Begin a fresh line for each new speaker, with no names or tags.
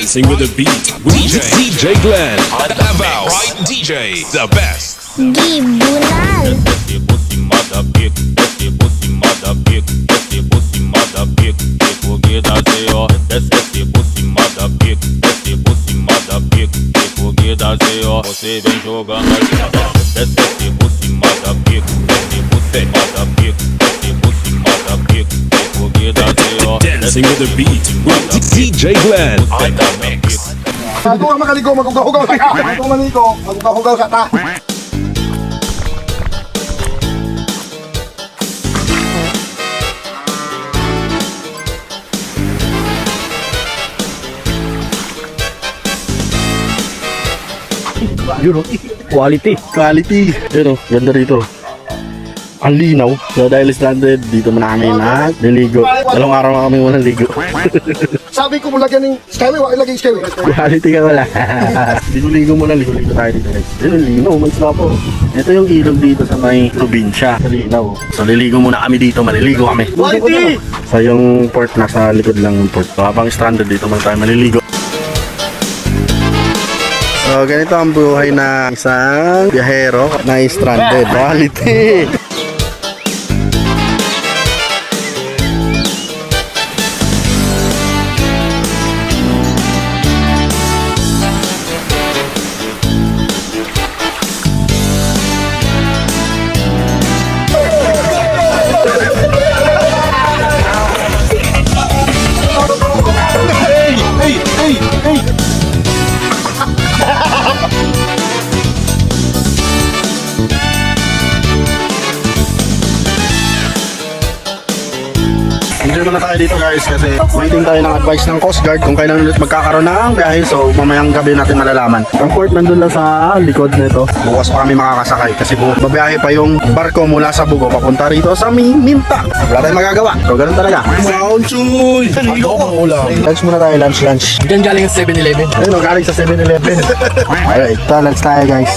Dancing with the beat. DJ Glenn. Davao. Right DJ. The best.
Gibunal.
Você vem jogando aqui, desce por cima da pica, desce por cima da pica, desce por cima da pica, porque dá zero.
Dancing with the beat. DJ Glenn. On the mix.
Ako nga makaligo, magugahugaw ka. Ako maligo, magugahugaw ka ta.
Yun, quality. Yun, ganda rito. Ang linaw. So dahil stranded, dito muna kami niligo. Dalawang araw na kami walang ligo.
Sabi ko mo lagyan ng skyway, wala ilagay skyway.
Quality ka wala. Ligo muna, ligo tayo dito guys. Yun, ang linaw, may po. Ito yung ilog dito sa may probinsya. Sa linaw. So liligo muna kami dito, maliligo kami.
Quality!
Sa yung port, nasa likod lang yung port. So habang stranded dito muna tayo maliligo. So ganito ang buhay na isang biyahero na stranded. Quality! Hindi muna tayo dito guys kasi waiting tayo ng advice ng Coast Guard kung kailan ulit magkakaroon ng biyahe. So mamayang gabi natin malalaman. Ang port nandun lang sa likod nito. Bukas pa kami makakasakay kasi babiyahe pa yung barko mula sa Bugo papunta rito sa Minta. Wala tayong magagawa. So ganun talaga. Sound chuy! Lunch muna tayo, lunch.
Diyan galing sa 7-Eleven.
Ayun, galing sa 7-Eleven. Alright, lunch tayo guys.